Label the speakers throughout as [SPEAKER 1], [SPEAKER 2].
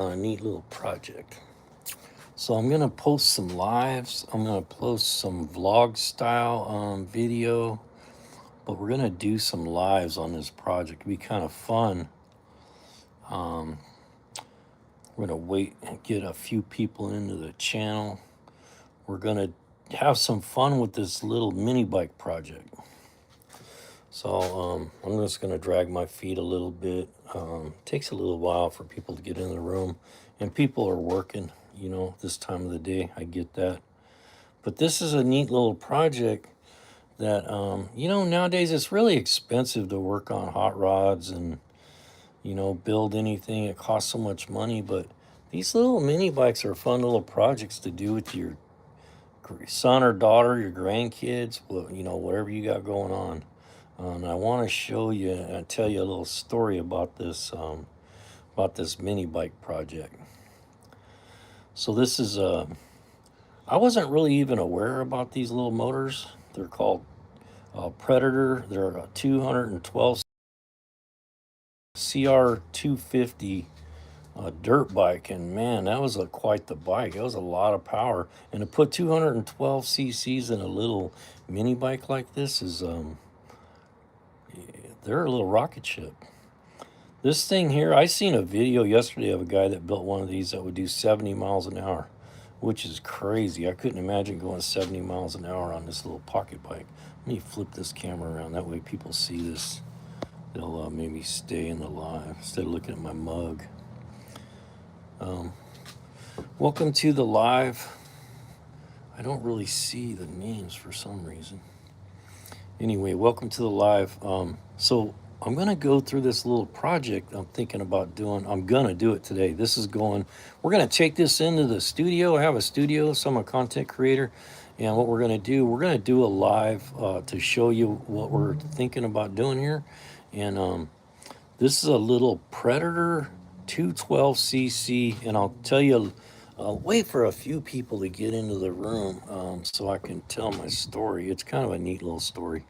[SPEAKER 1] A neat little project. So I'm gonna post some lives. I'm gonna post some vlog style video, but we're gonna do some lives on this project. It'll be kind of fun. Um, we're gonna wait and get a few people into the channel. We're gonna have some fun with this little mini bike project. So I'm just gonna drag my feet a little bit. Takes a little while for people to get in the room, and people are working, this time of the day. I get that. But this is a neat little project that, nowadays it's really expensive to work on hot rods and, build anything. It costs so much money. But these little mini bikes are fun little projects to do with your son or daughter, your grandkids, whatever you got going on. And I want to show you and tell you a little story about this mini bike project. So this is I wasn't really even aware about these little motors. They're called Predator. They're a 212 CR250 dirt bike, and man, that was quite the bike. It was a lot of power, and to put 212 cc's in a little mini bike like this is they're a little rocket ship. This thing here, I seen a video yesterday of a guy that built one of these that would do 70 miles an hour, which is crazy. I couldn't imagine going 70 miles an hour on this little pocket bike. Let me flip this camera around. That way people see this. They'll maybe stay in the live instead of looking at my mug. Welcome to the live. I don't really see the names for some reason. Anyway, welcome to the live. So I'm going to go through this little project I'm thinking about doing. I'm going to do it today. We're going to take this into the studio. I have a studio, so I'm a content creator. And what we're going to do a live to show you what we're thinking about doing here. And this is a little Predator 212cc. And I'll tell you, I'll wait for a few people to get into the room so I can tell my story. It's kind of a neat little story.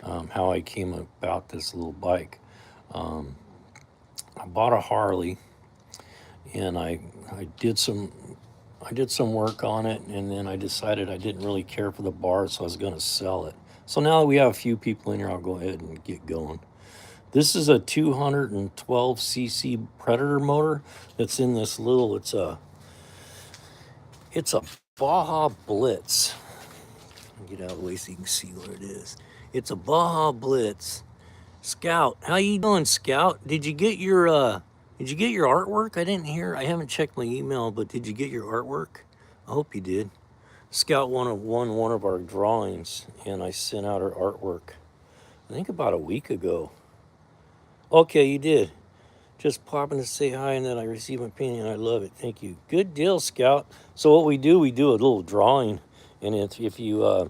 [SPEAKER 1] How I came about this little bike. I bought a Harley, and I did some work on it, and then I decided I didn't really care for the bars, so I was going to sell it. So now that we have a few people in here, I'll go ahead and get going. This is a 212cc Predator motor that's in this little. It's a Baja Blitz. Get out of the way so you can see what it is. It's a Baja Blitz. Scout, how you doing, Scout? Did you get your artwork? I didn't hear. I haven't checked my email, but did you get your artwork? I hope you did. Scout won one of our drawings, and I sent out her artwork, I think about a week ago. Okay, you did. Just popping to say hi, and then I received my painting, and I love it. Thank you. Good deal, Scout. So what we do a little drawing, and if you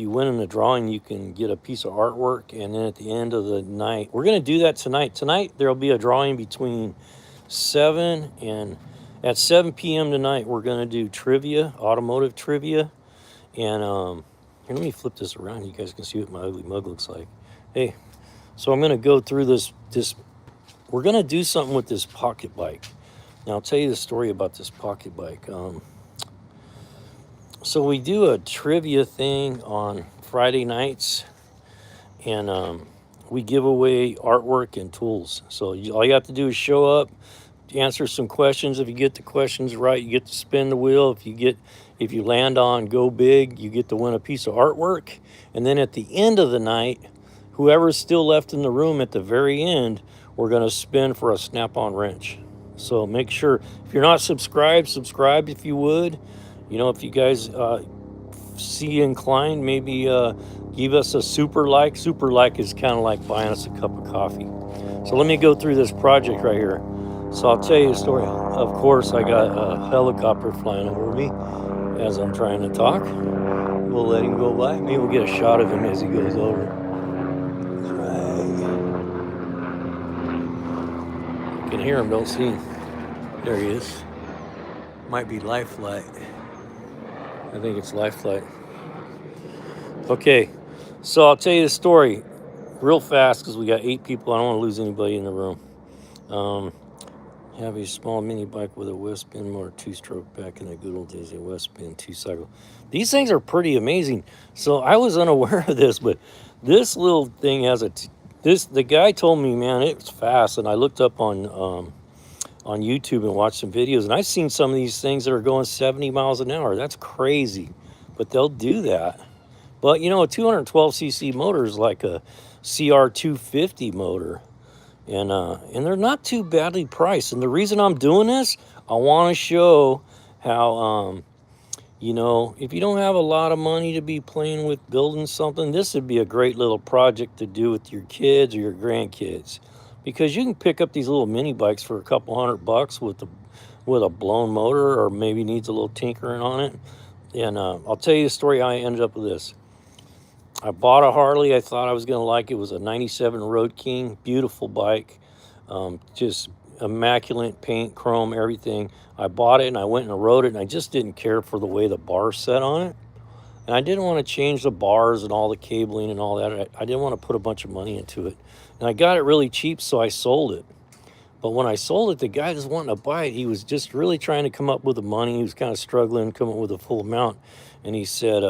[SPEAKER 1] win in the drawing, you can get a piece of artwork, and then at the end of the night, we're going to do that tonight. Tonight, there'll be a drawing between 7 and at 7 p.m. tonight, we're going to do trivia, automotive trivia. And here, let me flip this around. You guys can see what my ugly mug looks like. Hey, so I'm going to go through this. We're going to do something with this pocket bike. Now, I'll tell you the story about this pocket bike. So we do a trivia thing on Friday nights, and we give away artwork and tools. So all you have to do is show up, answer some questions. If you get the questions right, you get to spin the wheel. If you land on Go Big, you get to win a piece of artwork. And then at the end of the night, whoever's still left in the room at the very end, we're going to spin for a snap-on wrench. So make sure, if you're not subscribed, subscribe if you would. If you guys see inclined, maybe give us a super like. Super like is kind of like buying us a cup of coffee. So let me go through this project right here. So I'll tell you a story. Of course, I got a helicopter flying over me as I'm trying to talk. We'll let him go by. Maybe we'll get a shot of him as he goes over. Right. I can hear him, don't see him. There he is. Might be life flight. I think it's life flight. Okay, so I'll tell you the story real fast because we got 8 people. I don't want to lose anybody in the room. Have a small mini bike with a west bend motor, two-stroke back in the good old days, a west bend two-cycle. These things are pretty amazing. So I was unaware of this, but this little thing has the guy told me, man, it's fast, and I looked up on YouTube and watched some videos, and I've seen some of these things that are going 70 miles an hour. That's crazy, but they'll do that. But you know, a 212cc motor is like a CR250 motor, and they're not too badly priced. And the reason I'm doing this, I want to show how you know, if you don't have a lot of money to be playing with building something, this would be a great little project to do with your kids or your grandkids, because you can pick up these little mini bikes for a couple $100 with a blown motor, or maybe needs a little tinkering on it. And I'll tell you the story how I ended up with this. I bought a Harley. I thought I was going to like it. It was a 97 Road King. Beautiful bike. Just immaculate paint, chrome, everything. I bought it and I went and rode it, and I just didn't care for the way the bars set on it. And I didn't want to change the bars and all the cabling and all that. I didn't want to put a bunch of money into it. And I got it really cheap, so I sold it. But when I sold it, the guy was wanting to buy it. He was just really trying to come up with the money. He was kind of struggling to come up with a full amount. And he said,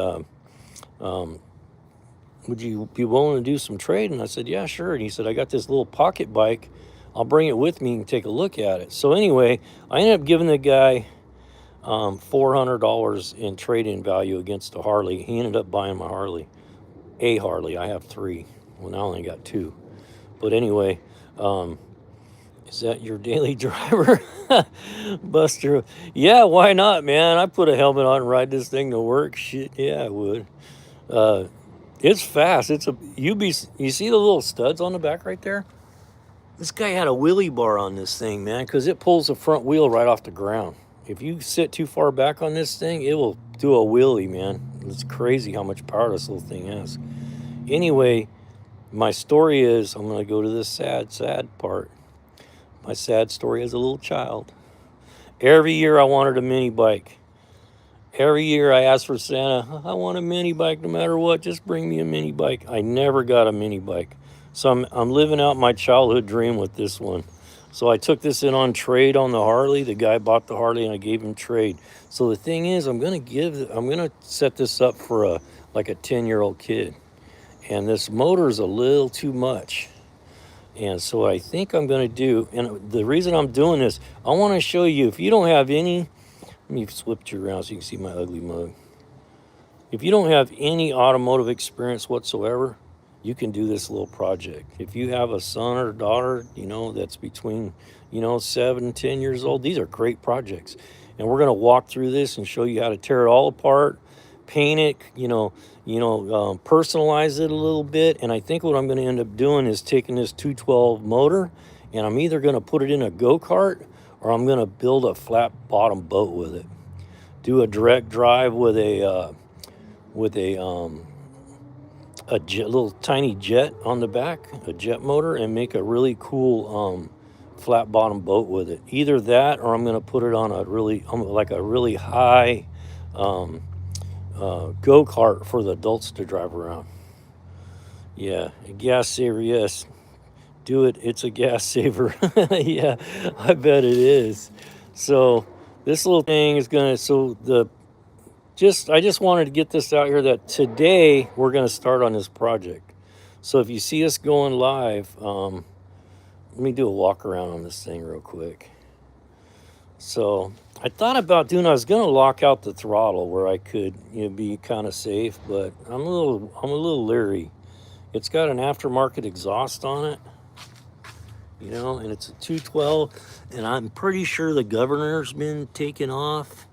[SPEAKER 1] would you be willing to do some trade? And I said, yeah, sure. And he said, I got this little pocket bike. I'll bring it with me and take a look at it. So anyway, I ended up giving the guy $400 in trade-in value against a Harley. He ended up buying my Harley, a Harley. I have three. Well, now I only got two. But anyway, is that your daily driver? Buster. Yeah, why not, man? I put a helmet on and ride this thing to work. Shit, yeah, I would. It's fast. You see the little studs on the back right there? This guy had a wheelie bar on this thing, man, because it pulls the front wheel right off the ground. If you sit too far back on this thing, it will do a wheelie, man. It's crazy how much power this little thing has. Anyway, my story is, I'm going to go to the sad part. My sad story as a little child. Every year I wanted a mini bike. Every year I asked for Santa, I want a mini bike no matter what, just bring me a mini bike. I never got a mini bike. So I'm living out my childhood dream with this one. So I took this in on trade on the Harley. The guy bought the Harley and I gave him trade. So the thing is, I'm gonna set this up for like a 10-year-old kid. And this motor is a little too much. And so what I think I'm gonna do, and the reason I'm doing this, I wanna show you, if you don't have any, let me flip you around so you can see my ugly mug. If you don't have any automotive experience whatsoever, you can do this little project. If you have a son or daughter, you know, that's between, 7 and 10 years old, these are great projects. And we're going to walk through this and show you how to tear it all apart, paint it, personalize it a little bit. And I think what I'm going to end up doing is taking this 212 motor, and I'm either going to put it in a go-kart, or I'm going to build a flat bottom boat with it. Do a direct drive with a little tiny jet on the back, a jet motor, and make a really cool flat bottom boat with it. Either that, or I'm going to put it on a really high go-kart for the adults to drive around. Yeah, a gas saver, yes. Do it. It's a gas saver. Yeah, I bet it is. So this little thing is going to, I just wanted to get this out here that today we're going to start on this project. So if you see us going live, let me do a walk around on this thing real quick. So I thought about I was going to lock out the throttle where I could, be kind of safe, but I'm a little leery. It's got an aftermarket exhaust on it, and it's a 212, and I'm pretty sure the governor's been taken off.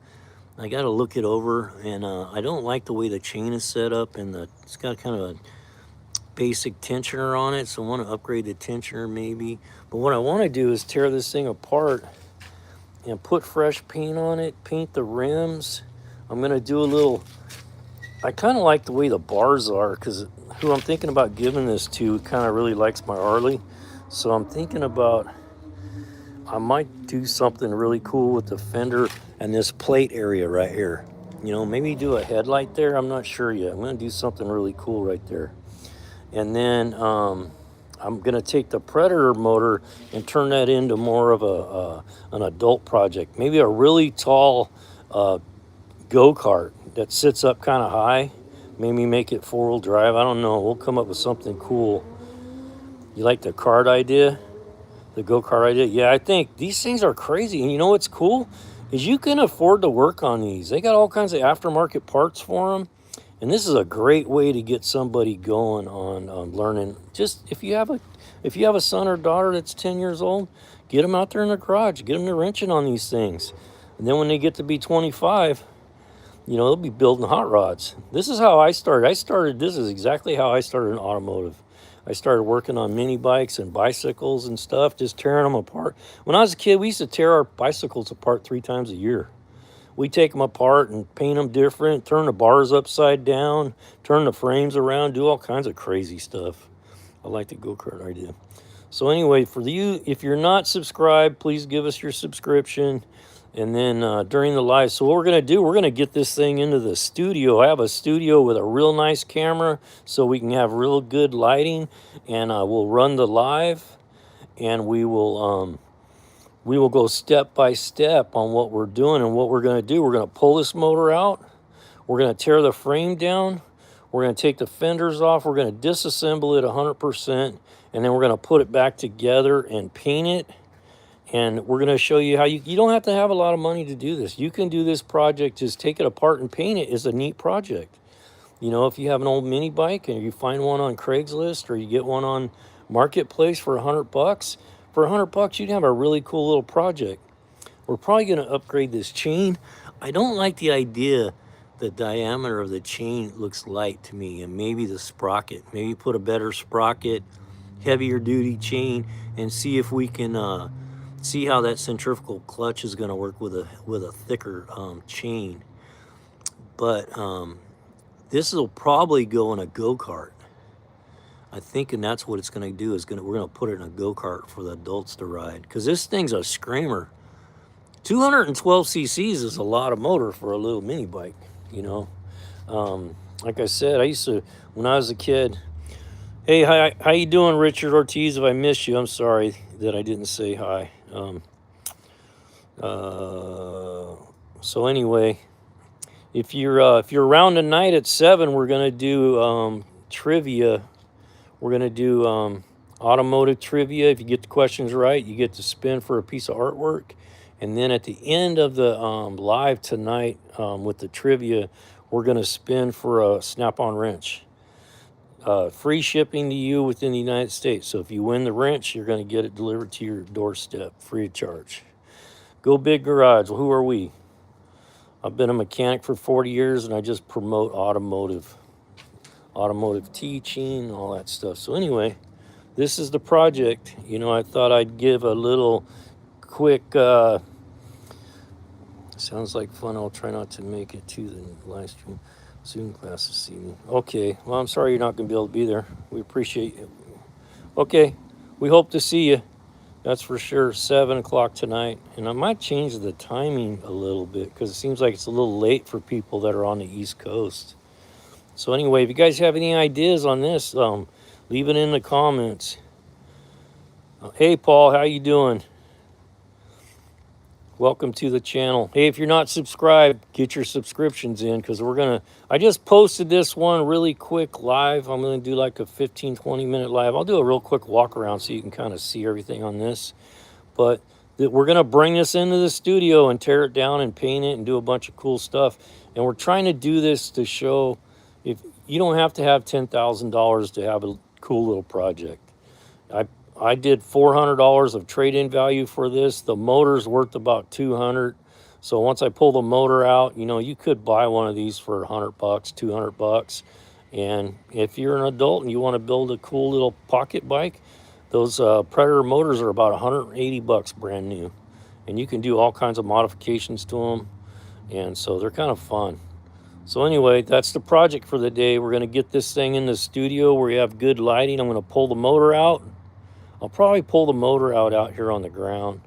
[SPEAKER 1] I got to look it over, and I don't like the way the chain is set up, and it's got kind of a basic tensioner on it, so I want to upgrade the tensioner maybe. But what I want to do is tear this thing apart and put fresh paint on it, paint the rims. I'm going to do I kind of like the way the bars are, because who I'm thinking about giving this to kind of really likes my Harley. So I'm thinking about, I might do something really cool with the fender and this plate area right here. Maybe do a headlight there. I'm not sure yet. I'm going to do something really cool right there. And then I'm going to take the Predator motor and turn that into more of an adult project. Maybe a really tall go-kart that sits up kind of high. Maybe make it four-wheel drive. I don't know. We'll come up with something cool. You like the kart idea? The go-kart idea? Yeah, I think these things are crazy. And you know what's cool? Is you can afford to work on these. They got all kinds of aftermarket parts for them. And this is a great way to get somebody going on learning. Just if you have a son or daughter that's 10 years old, get them out there in the garage, get them to wrenching on these things. And then when they get to be 25, they'll be building hot rods. This is how I started. This is exactly how I started in automotive. I started working on mini bikes and bicycles and stuff, just tearing them apart. When I was a kid, we used to tear our bicycles apart 3 times a year. We take them apart and paint them different, turn the bars upside down, turn the frames around, do all kinds of crazy stuff. I like the go-kart idea. So anyway, for you, if you're not subscribed, please give us your subscription. And then during the live, so what we're going to do, we're going to get this thing into the studio. I have a studio with a real nice camera so we can have real good lighting. And we'll run the live, and we will go step by step on what we're doing. And what we're going to do, we're going to pull this motor out. We're going to tear the frame down. We're going to take the fenders off. We're going to disassemble it 100%. And then we're going to put it back together and paint it. And we're going to show you how you don't have to have a lot of money to do this. You can do this project, just take it apart and paint it. It's a neat project. If you have an old mini bike and you find one on Craigslist or you get one on Marketplace for $100, for $100, you'd have a really cool little project. We're probably going to upgrade this chain. I don't like the idea the diameter of the chain looks light to me, and maybe the sprocket. Maybe put a better sprocket, heavier duty chain, and see if we can see how that centrifugal clutch is going to work with a thicker chain. But this will probably go in a go-kart. I think, and that's what it's going to do. We're going to put it in a go-kart for the adults to ride, because this thing's a screamer. 212 cc's is a lot of motor for a little mini bike. Like I said, I used to, when I was a kid. Hey, hi, how you doing, Richard Ortiz? If I missed you, I'm sorry that I didn't say hi. So anyway, if you're around tonight at 7, we're gonna do trivia. We're gonna do automotive trivia. If you get the questions right, you get to spin for a piece of artwork. And then at the end of the live tonight with the trivia, we're gonna spin for a snap-on wrench. Free shipping to you within the United States. So if you win the wrench, you're going to get it delivered to your doorstep free of charge. Go Big Garage. Well, who are we? I've been a mechanic for 40 years, and I just promote automotive teaching, all that stuff. So anyway, this is the project. I thought I'd give a little quick, sounds like fun. I'll try not to make it to the live stream. Zoom class this evening. Okay, well, I'm sorry you're not going to be able to be there. We appreciate it. Okay, we hope to see you. That's for sure, 7 o'clock tonight. And I might change the timing a little bit, because it seems like it's a little late for people that are on the East Coast. So anyway, if you guys have any ideas on this, leave it in the comments. Hey, Paul, how you doing? Welcome to the channel. Hey, if you're not subscribed, get your subscriptions in, because I just posted this one really quick live. I'm going to do like a 15-20 minute live. I'll do a real quick walk around so you can kind of see everything on this. But we're going to bring this into the studio and tear it down and paint it and do a bunch of cool stuff. And we're trying to do this to show if you don't have to have $10,000 to have a cool little project. I did $400 of trade-in value for this. The motor's worth about $200. So once I pull the motor out, you could buy one of these for $100, $200. And if you're an adult and you want to build a cool little pocket bike, those Predator motors are about $180 brand new. And you can do all kinds of modifications to them. And so they're kind of fun. So anyway, that's the project for the day. We're going to get this thing in the studio where you have good lighting. I'm going to pull the motor out. I'll probably pull the motor out here on the ground,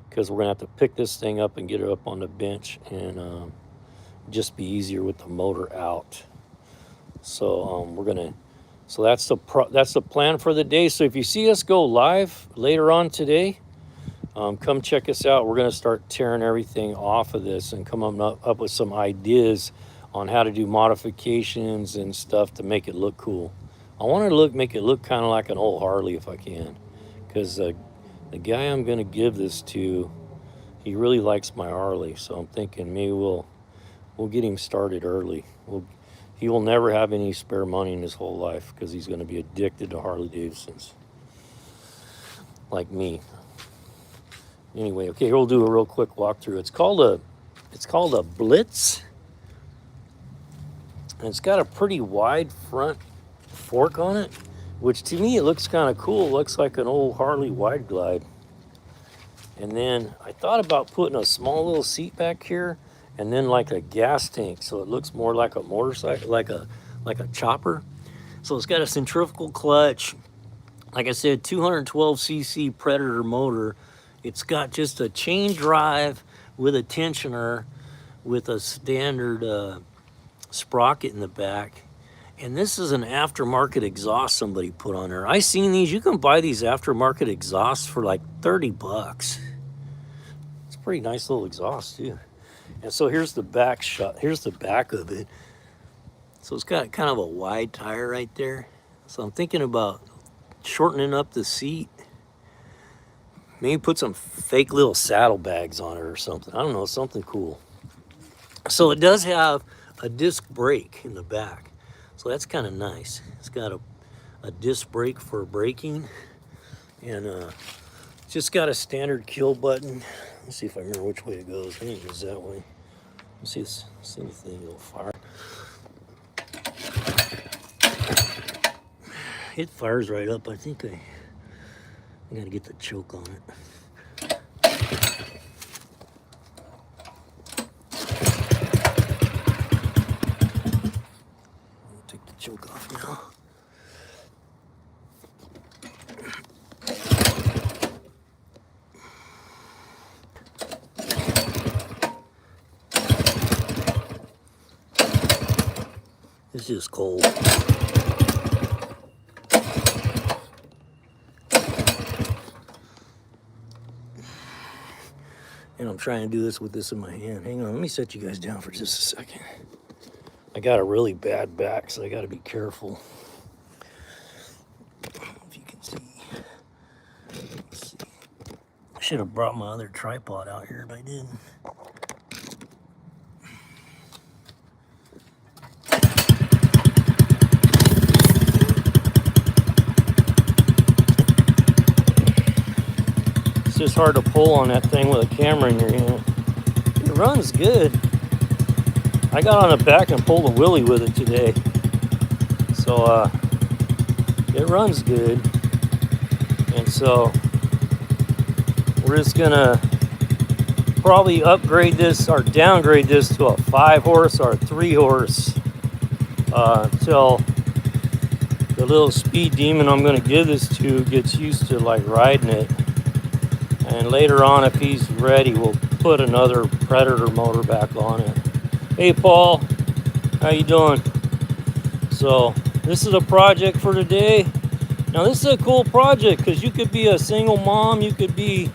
[SPEAKER 1] because we're going to have to pick this thing up and get it up on the bench, and just be easier with the motor out. So we're going to So that's the plan for the day. So if you see us go live later on today, come check us out. We're going to start tearing everything off of this and come up with some ideas on how to do modifications and stuff to make it look cool. I want to make it look kind of like an old Harley if I can, because the guy I'm going to give this to, he really likes my Harley. So I'm thinking maybe we'll get him started early. He will never have any spare money in his whole life because he's going to be addicted to Harley Davidsons, like me. Anyway, okay, here we'll do a real quick walkthrough. It's called a Blitz, and it's got a pretty wide front fork on it, which to me it looks kind of cool. It looks like an old Harley Wide Glide. And then I thought about putting a small little seat back here, and then like a gas tank, so it looks more like a motorcycle, like a chopper. So it's got a centrifugal clutch. Like I said, 212cc Predator motor. It's got just a chain drive with a tensioner with a standard sprocket in the back. And this is an aftermarket exhaust somebody put on there. I seen these. You can buy these aftermarket exhausts for like 30 bucks. It's a pretty nice little exhaust too. And so here's the back shot. Here's the back of it. So it's got kind of a wide tire right there. So I'm thinking about shortening up the seat. Maybe put some fake little saddlebags on it or something. I don't know, something cool. So it does have a disc brake in the back. So that's kind of nice. It's got a disc brake for braking. And just got a standard kill button. Let's see if I remember which way it goes. I think it goes that way. Let's see the thing, it'll fire. It fires right up. I think I gotta get the choke on it. I'll take the choke off now. It's just cold. And I'm trying to do this with this in my hand. Hang on, let me set you guys down for just a second. I got a really bad back, so I got to be careful. If you can see. Let's see. I should have brought my other tripod out here, but I didn't. It's just hard to pull on that thing with a camera in your hand. It runs good. I got on the back and pulled a wheelie with it today. So it runs good. And so we're just gonna probably upgrade this or downgrade this to a 5-horse or a 3-horse until the little speed demon I'm gonna give this to gets used to like riding it. And later on, if he's ready, we'll put another Predator motor back on it. Hey, Paul, how you doing? So this is a project for today. Now, this is a cool project because you could be a single mom, you could be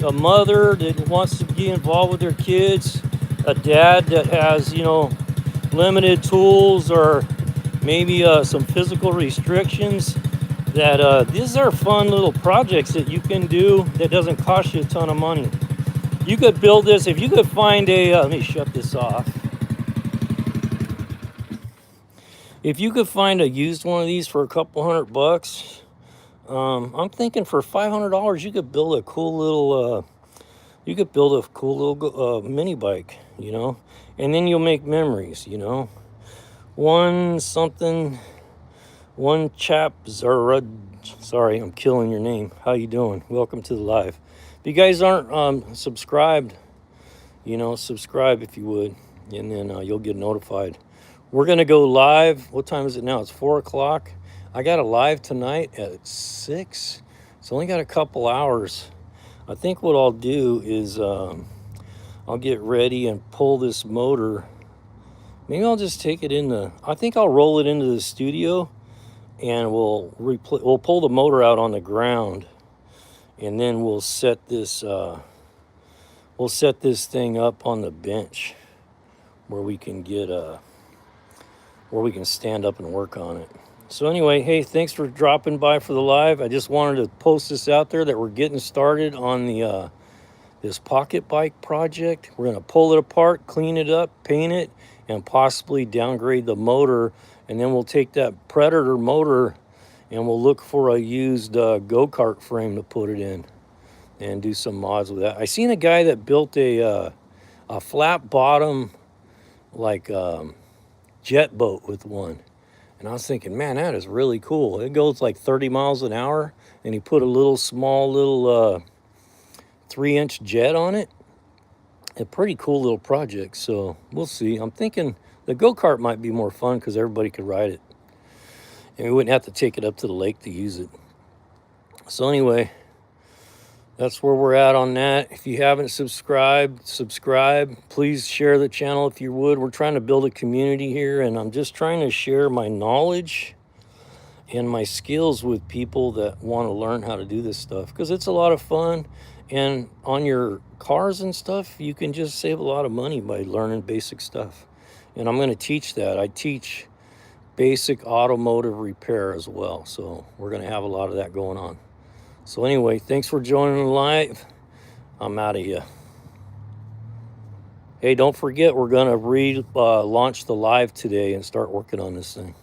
[SPEAKER 1] a mother that wants to be involved with their kids, a dad that has, limited tools or maybe some physical restrictions. That these are fun little projects that you can do that doesn't cost you a ton of money. You could build this if you could find let me shut this off. If you could find a used one of these for a couple $100, I'm thinking for $500 you could build a cool little mini bike, and then you'll make memories, One chap, sorry, I'm killing your name. How you doing? Welcome to the live. If you guys aren't subscribed, subscribe if you would, and then you'll get notified. We're going to go live. What time is it now? It's 4 o'clock. I got a live tonight at 6. It's only got a couple hours. I think what I'll do is I'll get ready and pull this motor. Maybe I'll just take it I think I'll roll it into the studio. and we'll pull the motor out on the ground, and then we'll set this thing up on the bench where we can stand up and work on it. So anyway, hey, thanks for dropping by for the live. I just wanted to post this out there that we're getting started on the this pocket bike project. We're going to pull it apart, clean it up, paint it, and possibly downgrade the motor. And then we'll take that Predator motor and we'll look for a used go-kart frame to put it in and do some mods with that. I seen a guy that built a flat bottom, like jet boat with one. And I was thinking, man, that is really cool. It goes like 30 miles an hour, and he put a small little 3-inch jet on it. A pretty cool little project, so we'll see. I'm thinking the go-kart might be more fun because everybody could ride it. And we wouldn't have to take it up to the lake to use it. So anyway, that's where we're at on that. If you haven't subscribed, subscribe. Please share the channel if you would. We're trying to build a community here, and I'm just trying to share my knowledge and my skills with people that want to learn how to do this stuff, because it's a lot of fun. And on your cars and stuff, you can just save a lot of money by learning basic stuff. And I'm going to teach that. I teach basic automotive repair as well. So we're going to have a lot of that going on. So anyway, thanks for joining the live. I'm out of here. Hey, don't forget, we're going to launch the live today and start working on this thing.